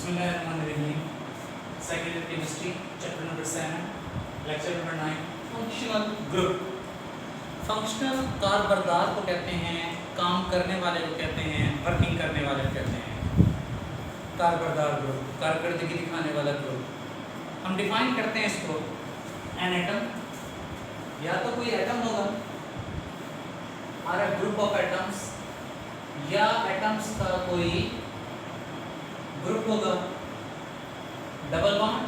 बिस्मिल्लाहिर्रहमानिर्रहीम। Second year chemistry chapter number 7 lecture number 9 functional group. Functional कारबरदार को कहते हैं, काम करने वाले को कहते हैं, वर्किंग करने वाले को कहते हैं कारबरदार ग्रुप, कारकर्दगी दिखाने वाला ग्रुप। हम डिफाइन करते हैं इसको, एन एटम, या तो कोई एटम होगा और ग्रुप ऑफ एटम्स, या एटम्स का कोई ग्रुप होगा, डबल बॉन्ड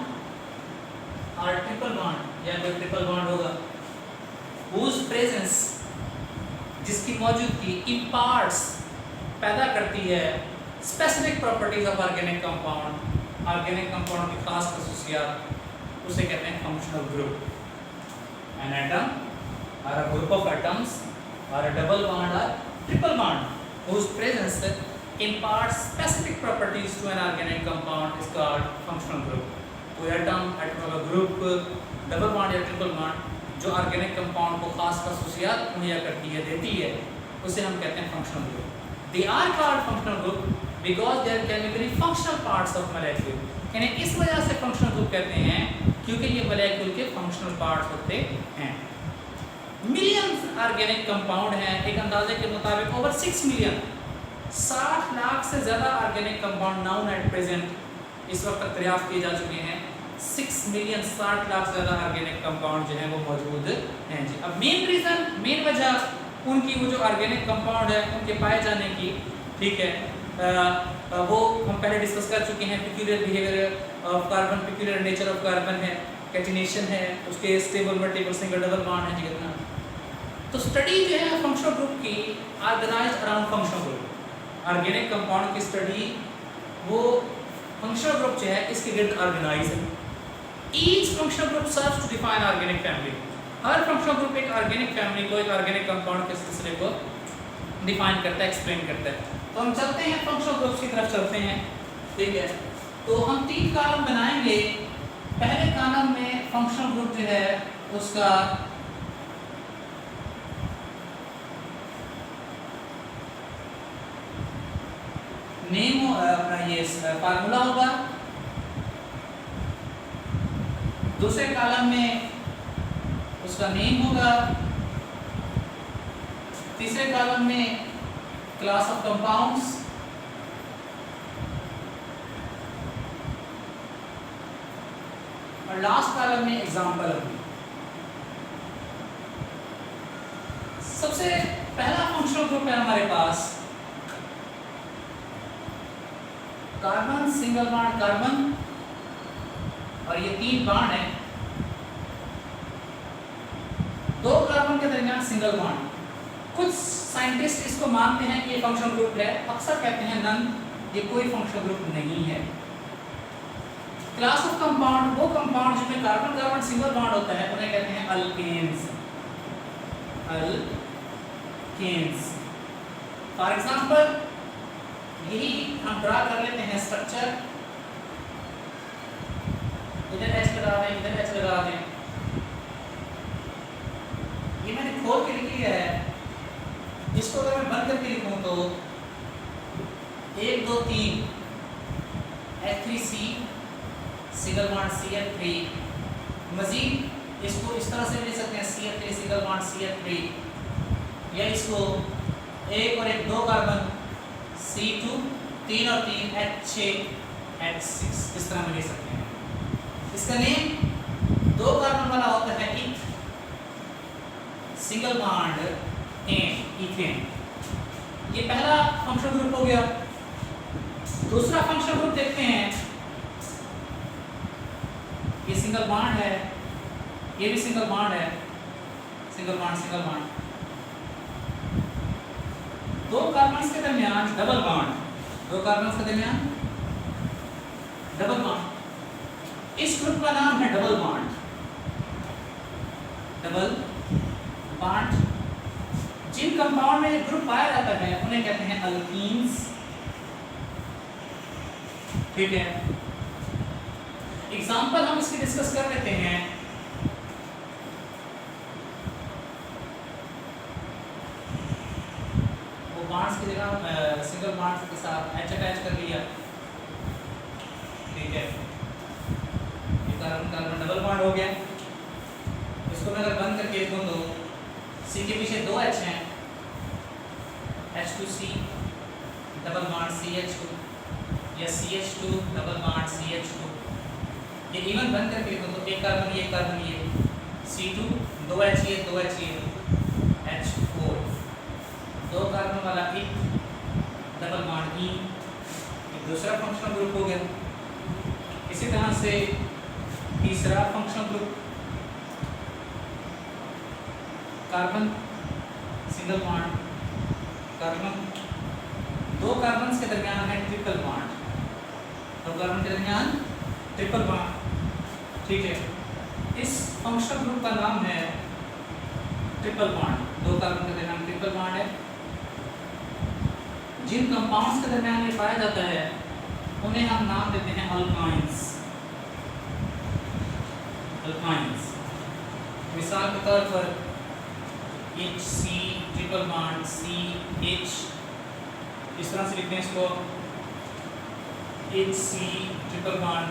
और ट्रिपल बॉन्ड, या कोई ट्रिपल बॉन्ड होगा, whose presence, जिसकी मौजूदगी imparts, पैदा करती है specific properties of organic compound, organic compound की खास खसूसियात, उसे कहते हैं फंक्शनल ग्रुप। एन एटम और ग्रुप ऑफ एटम्स और डबल बॉन्ड और triple bond whose presence imparts specific properties to an organic compound is called functional group। कोई atom का ग्रुप, डबल बॉन्ड या ट्रिपल बॉन्ड जो ऑर्गेनिक कंपाउंड को खास खसूसियात मुहैया करती है, देती है, उसे हम कहते हैं functional group. They are called functional group because they are chemically functional parts of molecule. यानी इस वजह से फंक्शनल ग्रुप कहते हैं क्योंकि ये मॉलिक्यूल के फंक्शनल पार्ट्स होते हैं। मिलियंस ऑर्गेनिक कंपाउंड हैं, एक अंदाजे के मुताबिक ओवर 6 मिलियन, 60 लाख से ज़्यादा organic compound noun at present इस वक्त तक दरियाफ्त किए जा चुके हैं। 6 मिलियन 60 लाख से ज़्यादा ऑर्गेनिक कंपाउंड जो हैं वो मौजूद हैं जी। अब मेन रीज़न, मेन वजह उनकी वो जो ऑर्गेनिक कंपाउंड है उनके पाए जाने की, ठीक है, वो हम पहले डिस्कस कर चुके हैं। Peculiar behaviour of carbon, peculiar nature of carbon है, कैटिनेशन है, उसके stable multiple single double bond है जी। कितना तो स्टडी जो है फंक्शनल ग्रुप की organised around functional group, organic compound की स्टडी वो फंक्शनल ग्रुप जो है इसके गिर्द ऑर्गेनाइज है। Each functional group serves to define organic family. हर फंक्शनल ग्रुप एक ऑर्गेनिक फैमिली को, एक ऑर्गेनिक कंपाउंड के सिलसिले को डिफाइन करता है, एक्सप्लेन करता है। तो हम चलते हैं फंक्शनल ग्रुप्स की तरफ चलते हैं, ठीक है। तो हम 3 कॉलम बनाएंगे। पहले कॉलम में फंक्शनल ग्रुप जो है उसका नेम अपना ये फार्मूला होगा। दूसरे कॉलम में उसका नेम होगा। तीसरे कॉलम में क्लास ऑफ कंपाउंड्स। और लास्ट कॉलम में एग्जांपल होगी। सबसे पहला फंक्शनल ग्रुप है हमारे पास कार्बन, सिंगल बॉन्ड कार्बन, और ये 3 बॉन्ड है, 2 कार्बन के दरमियान सिंगल बॉन्ड। कुछ साइंटिस्ट इसको मानते हैं कि ये फंक्शनल ग्रुप है, अक्सर कहते हैं नन, ये कोई फंक्शनल ग्रुप नहीं है। क्लास ऑफ कंपाउंड, वो कंपाउंड जिसमें कार्बन कार्बन सिंगल बॉन्ड होता है उन्हें कहते हैं अल्केन्स। अल्केन्स फॉर एग्जांपल यही हम ड्रा कर लेते हैं स्ट्रक्चर। इधर एच लगा दें, इधर एच लगा दें। ये मैंने खोल के लिख लिया है। इसको अगर मैं बंद करके लिखूं तो 1 2 3 H3C सिंगल बॉन्ड CH3। मजीद इसको इस तरह से भी लिख सकते हैं CH3 सिंगल बॉन्ड CH3, या इसको 1 और 1 2 कार्बन C2 3 और 3 H6 H6 इस तरह में ले सकते हैं। इसका नेम 2 कार्बन वाला होता है इथ, सिंगल बॉन्ड एन, इथेन। ये पहला फंक्शनल ग्रुप हो गया। दूसरा फंक्शनल ग्रुप देखते हैं। ये सिंगल बॉन्ड है, ये भी सिंगल बॉन्ड है, single bond single bond. 2 carbons के दरमियान डबल बॉन्ड, 2 कार्बन्स के दरमियान डबल बॉन्ड। इस ग्रुप का नाम है डबल बॉन्ड। डबल बॉन्ड जिन कंपाउंड में ग्रुप पाया जाता है उन्हें कहते हैं अल्कीन्स, ठीक है। एग्जांपल हम इसकी डिस्कस कर लेते हैं। वो बॉन्ड्स की जगह सिंगल बॉन्ड्स के साथ H अटैच कर लिया। CH2C डबल बॉन्ड CH2 या CH2 डबल बॉन्ड CH2। ये इवन बन करके लिखो तो एक कार्बन ये C2 2 H ये H4 दो कार्बन वाला एक डबल बॉन्ड E, एक दूसरा फंक्शनल ग्रुप हो गया। इसी तरह से तीसरा functional group carbon single bond, carbon दो कार्बन के दरमियान है ट्रिपल बॉन्ड, दो कार्बन के दरमियान ट्रिपल बॉन्ड, ठीक है। इस फंक्शनल ग्रुप का नाम है ट्रिपल बॉन्ड, दो कार्बन के दरमियान ट्रिपल बॉन्ड है। जिन कंपाउंड्स के दरमियान ये पाया जाता है उन्हें हम नाम देते हैं अल्काइंस। अल्काइंस मिसाल के तौर पर HC ट्रिपल बॉन्ड CH, इस तरह से लिखते हैं इसको HC ट्रिपल बॉन्ड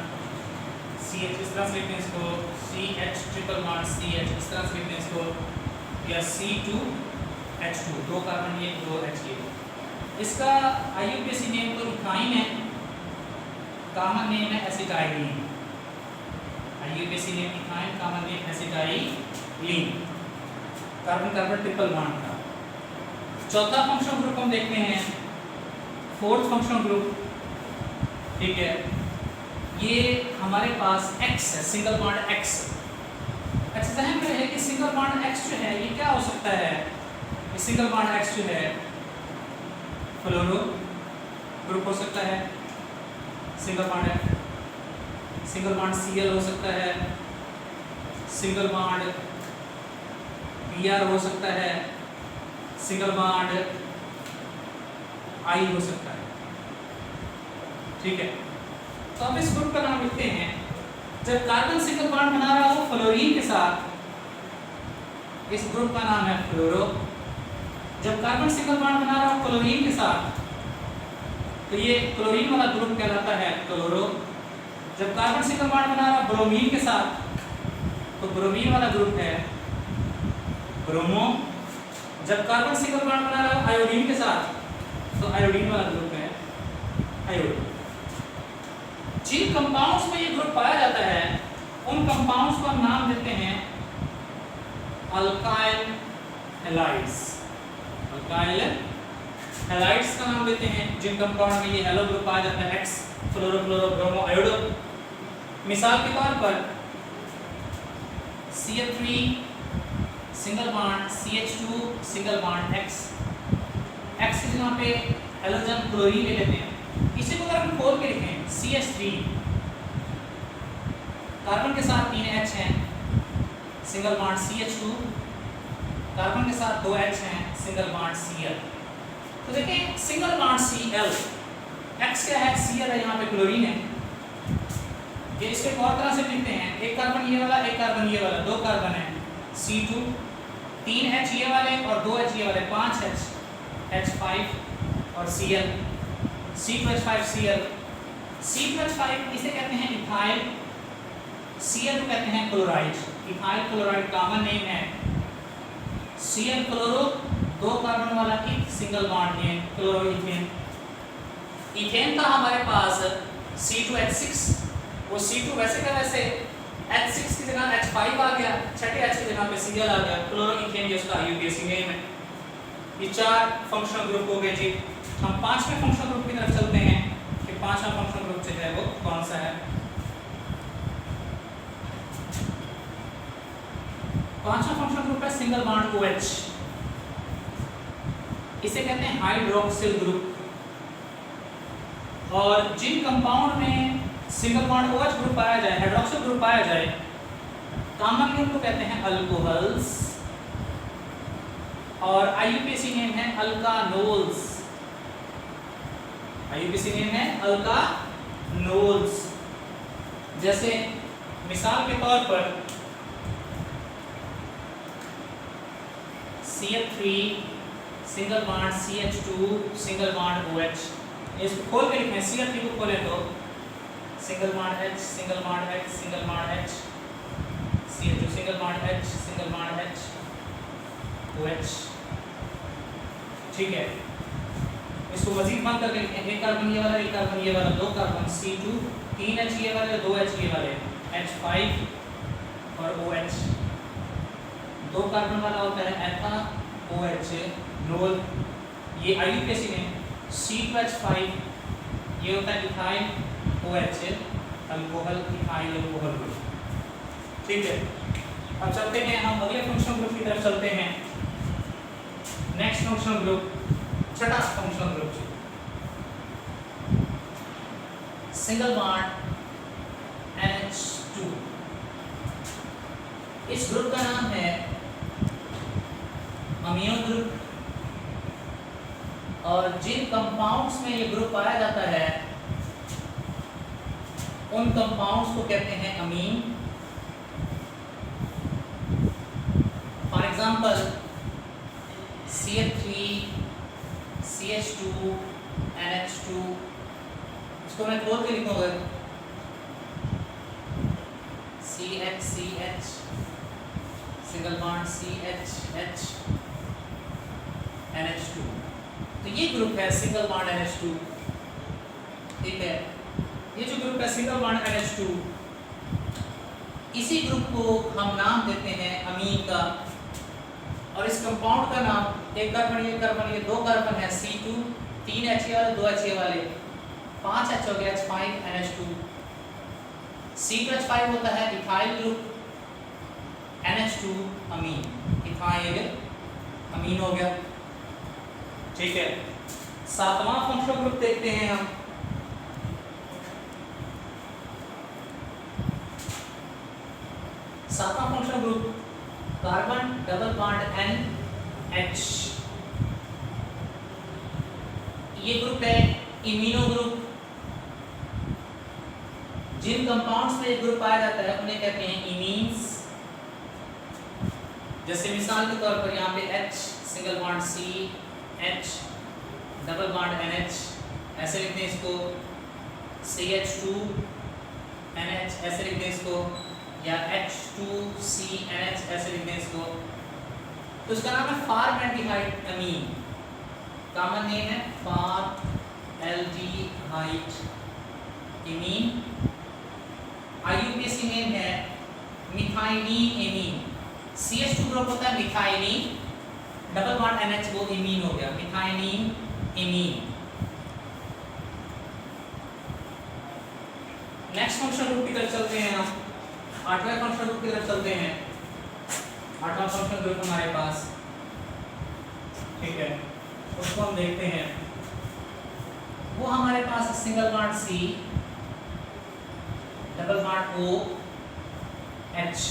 CH, इस तरह से लिखते हैं इसको CH ट्रिपल बॉन्ड CH, इस तरह से लिखते हैं इसको, या C2H2 दो कार्बन ये दो H ये। इसका IUPAC नेम तो इथाइन है, कॉमन नेम है acetylene. IUPAC name ethyne, common name acetylene, carbon carbon triple bond का। चौथा फंक्शनल ग्रुप हम देखते हैं, फोर्थ फंक्शनल ग्रुप, ठीक है। ये हमारे पास X है, सिंगल बॉन्ड X। अच्छा ध्यान में है कि सिंगल बॉन्ड X जो है ये क्या हो सकता है, ये सिंगल बॉन्ड X जो है फ्लोरो ग्रुप हो सकता है, सिंगल बॉन्ड है, सिंगल बॉन्ड Cl हो सकता है, सिंगल बॉन्ड Br हो सकता है, सिंगल बॉन्ड I हो सकता है, ठीक है। तो अब इस ग्रुप का नाम लिखते हैं। जब कार्बन सिंगल बॉन्ड बना रहा हो फ्लोरीन के साथ, इस ग्रुप का नाम है फ्लोरो। जब कार्बन सिंगल बॉन्ड बना रहा हो क्लोरीन के साथ, तो ये क्लोरीन वाला ग्रुप कहलाता है क्लोरो। जब कार्बन सिंगल बॉन्ड बना रहा हो ब्रोमीन के साथ, तो ब्रोमीन वाला ग्रुप है ब्रोमो। जब कार्बन सिंगल बॉन्ड बना रहा हो आयोडीन के साथ, तो आयोडीन वाला ग्रुप है आयोडीन। जिन कंपाउंड्स में ये ग्रुप पाया जाता है उन कंपाउंड्स को हम नाम देते हैं अल्काइल हैलाइड्स। अल्काइल हैलाइड्स का नाम देते हैं जिन कंपाउंड में ये हैलो ग्रुप पाया जाता है, X फ्लोरो फ्लोरो ब्रोमो आयोडो। मिसाल के तौर पर CH3 single bond CH2 single bond X की जगह पे हैलोजन क्लोरीन ले लेते हैं। इसी को अगर हम खोल के लिखें CH3 कार्बन के साथ 3 H हैं, सिंगल बॉन्ड CH2 कार्बन के साथ 2 H हैं, सिंगल बॉन्ड Cl। तो देखिए सिंगल बॉन्ड Cl, X क्या है Cl है, यहाँ पे क्लोरीन है। ये इसको और तरह से लिखते हैं, एक कार्बन ये वाला एक कार्बन ये वाला, दो कार्बन है C2, 3 H ये वाले और 2 H ये वाले, 5 H H5 और Cl C2H5Cl। C2H5 इसे कहते हैं इथाइल, Cl को कहते हैं chloride. Ethyl chloride common name है। Cl क्लोरो, दो कार्बन वाला एक सिंगल बॉन्ड है क्लोरोइथेन। इथेन का हमारे पास C2H6, वो C2 वैसे का वैसे H6 की जगह H5 आ गया, छठे H की जगह पे Cl आ गया, क्लोरोइथेन जो उसका IUPAC नेम है। ये चार फंक्शनल ग्रुप हो गए जी। हम पांचवें फंक्शनल ग्रुप की तरफ चलते हैं कि पांचवा फंक्शनल ग्रुप जो है वो कौन सा है। पांचवा फंक्शनल ग्रुप है सिंगल बॉन्ड OH। इसे कहते हैं हाइड्रोक्सिल ग्रुप। और जिन कंपाउंड में सिंगल बॉन्ड OH ग्रुप पाया जाए, हाइड्रोक्सिल ग्रुप पाया जाए, कॉमनली उनको कहते हैं अल्कोहल्स और IUPAC नेम है अल्कानोल्स। IUPAC नेम है अल्कानोल्स। जैसे मिसाल के तौर पर CH3 single bond CH2 single bond OH। इसको खोल के लिखें, CH3 को खोले तो single bond H single bond H single bond H, CH2 single bond H single bond H OH, ठीक है। इसको मजीद बंद करके लिखें, एक कार्बन ये वाला, एक कार्बन ये वाला, दो कार्बन C2, 3 H ये वाले, 2 H ये वाले, H5 और OH। दो कार्बन वाला होता है एथा OH नोल, ये IUPAC में C2H5 ये होता है ethyl OH alcohol, ethyl alcohol group. ठीक है, अब चलते हैं हम अगले फंक्शनल ग्रुप की तरफ चलते हैं। नेक्स्ट फंक्शनल ग्रुप, छठा functional group single bond NH2। इस ग्रुप का नाम है अमीनो ग्रुप, और जिन कंपाउंड्स में ये ग्रुप पाया जाता है उन कंपाउंड्स को कहते हैं अमीन। For example CH3 CH2 NH2, इसको मैं खोल के लिखूंगा CH single bond CH NH2, तो ये ग्रुप है सिंगल बॉन्ड NH2। ठीक है, ये जो ग्रुप है सिंगल बॉन्ड NH2, इसी ग्रुप को हम नाम देते हैं अमीन का। और इस कंपाउंड का नाम, एक कार्बन ये कार्बन ये, दो कार्बन है C2, 3 H वाले, 2 H वाले, 5 H हो गया H5 NH2। C2H5 होता है इथाइल ग्रुप, NH2 अमीन, इथाइल अमीन हो गया। ठीक है, सातवां फंक्शनल ग्रुप देखते हैं हम। सातवां functional group carbon double bond NH, ये ग्रुप है इमीनो ग्रुप। जिन कंपाउंड्स में ये ग्रुप पाया जाता है उन्हें कहते हैं इमीन्स। जैसे मिसाल के तौर पर यहाँ पे H single bond C, H double bond NH, ऐसे लिखते हैं इसको, CH2 NH ऐसे लिखते हैं इसको, या H2CNH ऐसे लिखते हैं इसको। तो इसका नाम है फॉर्मल्डिहाइड अमीन, कॉमन नेम है फॉर्मल्डिहाइड अमीन। IUPAC नेम है मिथाइलिन एमीन। CH2 ग्रुप होता है मिथाइलिन, डबल बॉन्ड NH वो इमीन हो गया, methylene imine. Next functional group की तरफ चलते हैं हम, आठवें फंक्शनल ग्रुप की तरफ चलते हैं। आठवां फंक्शनल ग्रुप हमारे पास, ठीक है, उसको हम देखते हैं। वो हमारे पास single bond C, double bond OH,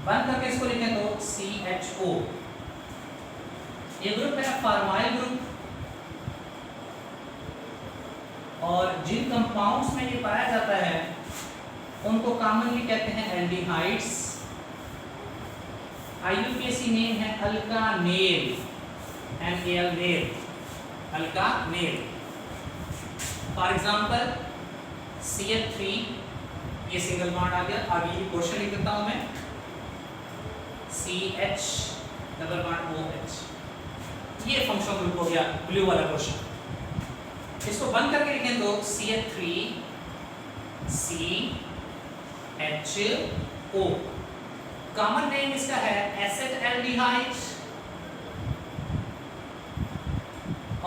बंद करके इसको लिखें तो CHO। ये ग्रुप है फॉर्माइल ग्रुप, और जिन कंपाउंड्स में ये पाया जाता है उनको कॉमनली कहते हैं एल्डिहाइड्स। IUPAC नेम है alkanal, NaL nal, alkanal. For example CH3, ये सिंगल बॉन्ड आ गया, आगे ये क्वेश्चन लिख देता हूं मैं, CH डबल बॉन्ड OH, ये फंक्शनल ग्रुप हो गया ब्लू वाला क्वेश्चन। इसको बंद करके लिखें तो CH3 CHO, कॉमन नेम इसका है एसिटल्डिहाइड,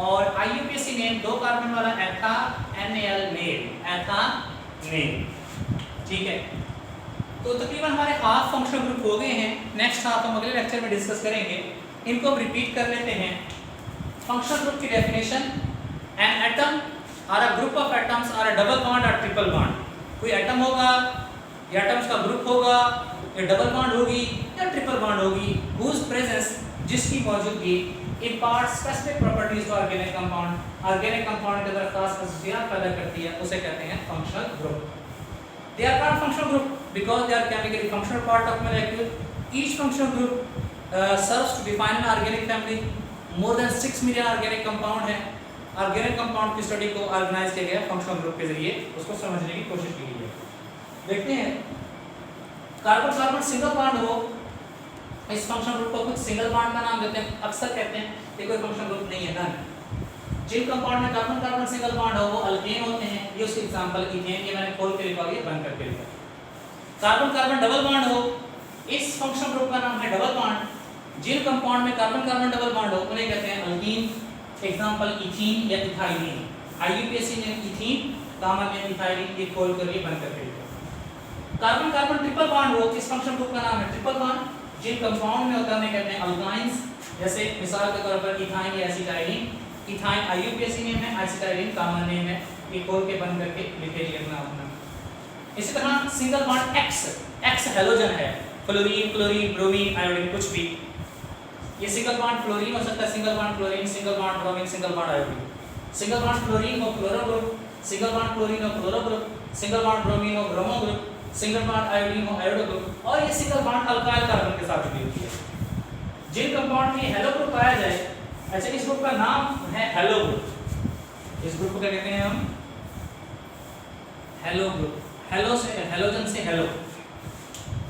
और IUPAC नेम दो कार्बन वाला एथा NaL नेल, एथा नेल। ठीक है, तो तकरीबन हमारे हाफ फंक्शनल ग्रुप हो गए हैं। नेक्स्ट हाफ हम अगले लेक्चर में डिस्कस करेंगे। इनको हम रिपीट कर लेते हैं। फंक्शनल ग्रुप की डेफिनेशन, एन एटम और अ ग्रुप ऑफ एटम्स और अ डबल बॉन्ड और ट्रिपल बॉन्ड। कोई एटम होगा या एटम्स का ग्रुप होगा या डबल बॉन्ड होगी या ट्रिपल बॉन्ड होगी, whose presence, जिसकी मौजूदगी impart specific properties to organic compound, organic compound के अंदर खास खसूसियात पैदा करती है, उसे कहते हैं functional group। They are called functional group because they are chemically functional part of molecule. Each functional group serves to define an organic family. More than 6 million organic compound है। ऑर्गेनिक कंपाउंड की study को organise किया गया functional group के जरिए, उसको समझने की कोशिश की गई है। देखते हैं, कार्बन कार्बन सिंगल बॉन्ड हो, इस फंक्शनल ग्रुप को कुछ सिंगल बॉन्ड का नाम देते हैं, अक्सर कहते हैं ये कोई फंक्शनल ग्रुप नहीं है, नन। जिन कंपाउंड में कार्बन कार्बन सिंगल बॉन्ड हो वो अल्केन होते हैं। ये उसके एग्जांपल इथेन, ये मैंने खोल के लिखा है, बंद करके लिखा। कार्बन कार्बन डबल बॉन्ड हो, इस फंक्शनल ग्रुप का नाम है डबल बॉन्ड। जिन कंपाउंड में कार्बन कार्बन डबल बॉन्ड हो उन्हें कहते हैं अल्कीन, एग्जांपल इथीन या इथाइलिन। आईयूपीएसी में इथीन, कॉमन में इथाइलिन, ये खोल कर ये बंद करके लिखा। कार्बन कार्बन ट्रिपल बॉन्ड हो, इस फंक्शनल ग्रुप का नाम है ट्रिपल बॉन्ड। जिन कंपाउंड में होता है उन्हें कहते हैं अल्काइंस, जैसे मिसाल के तौर पर इथाइन या एसिटाइलिन। इथाइन आईयूपीएसी नेम है, एसिटाइलिन कॉमन नेम है, ये खोल के बंद करके लिखे लिखना अपना। इसी तरह single bond X, X halogen है, फ्लोरीन, क्लोरीन, ब्रोमीन, आयोडीन, कुछ भी। ये सिंगल बॉन्ड फ्लोरीन हो सकता है, single bond chlorine, single bond bromine, single bond iodine. Single bond fluorine हो fluoro group, single bond chlorine हो chloro group, single bond bromine हो bromo group, single bond iodine हो आयोडो ग्रुप, और ये single bond alkyl carbon के साथ जुड़ी होती है। जिन कंपाउंड में हेलो ग्रुप पाया जाए, अच्छा इस ग्रुप का नाम है हेलो ग्रुप। इस ग्रुप को क्या कहते हैं हम? Hello group. हेलो से हेलोजन से हेलो।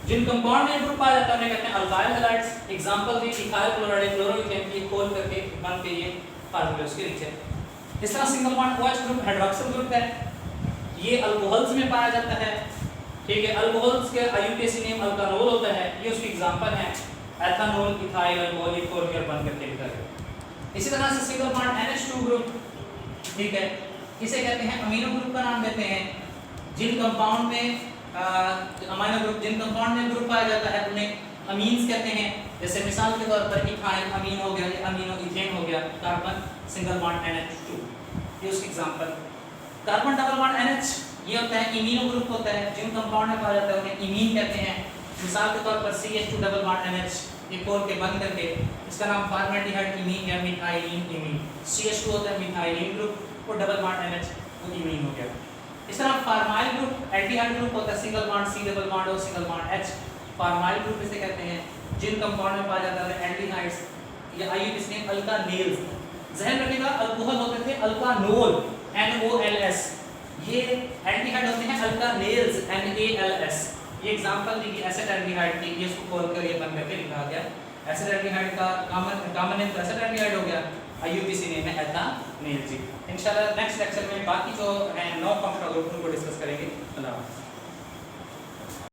जिन कंपाउंड में ग्रुप पाया जाता है उन्हें कहते हैं अल्काइल हैलाइड्स। एग्जांपल भी इथाइल क्लोराइड, क्लोरोइथेन, ये खोल करके बन के ये फार्मूले उसके लिखे। इस तरह single bond OH group hydroxyl group है, ये अल्कोहल्स में पाया जाता है। ठीक है, अल्कोहल्स के आईयूपीएसी नेम अल्कानोल होता है, ये उसके एग्जांपल हैं एथानोल, इथाइल अल्कोहल, ये खोल कर बन करके लिखा गया। इसी तरह से सिंगल बॉन्ड NH2 ग्रुप, ठीक है, इसे कहते हैं अमीनो ग्रुप का नाम देते हैं। जिन कंपाउंड में अमीनो ग्रुप, जिन कंपाउंड में ग्रुप पाया जाता है उन्हें अमीन्स कहते हैं। जैसे मिसाल के तौर पर इथाइल अमीन हो गया, ये अमीनो इथेन हो गया, कार्बन सिंगल बॉन्ड NH2, ये उसके example. Carbon double bond NH, ये होता है इमीनो ग्रुप होता है। जिन कंपाउंड में पाया जाता है उन्हें इमीन कहते हैं। मिसाल के तौर पर CH2 डबल बॉन्ड NH, ये खोल के बंद करके इसका नाम फॉर्मेल्डिहाइड इमीन या मिथाइलिन इमीन। CH2 होता है मिथाइलिन ग्रुप और डबल बॉन्ड NH वो इमीन हो गया। इस तरह फार्माइल ग्रुप एल्डिहाइड ग्रुप होता है, single bond C double bond और सिंगल बॉन्ड H। फार्माइल ग्रुप इसे कहते हैं। जिन कंपाउंड में पाया जाता है एल्डिहाइड्स या आईयूपीएसी नेम अल्कानेल्स। ध्यान रखिएगा अल्कोहल होते थे अल्कानोल NOLS, ये एल्डिहाइड होते हैं अल्कानेल्स NALS। ये एग्जांपल दी गई एसिटाल्डिहाइड की, ये इसको खोल कर ये बन करके लिखा गया। एसिटाल्डिहाइड का कॉमन नेम तो एसिटाल्डिहाइड हो गया, आईयूपीएसी नेम है एथानेल जी। इंशाल्लाह नेक्स्ट लेक्चर में बाकी जो है 9 फंक्शनल ग्रुप उनको डिस्कस करेंगे। अल्लाह हाफ़िज़।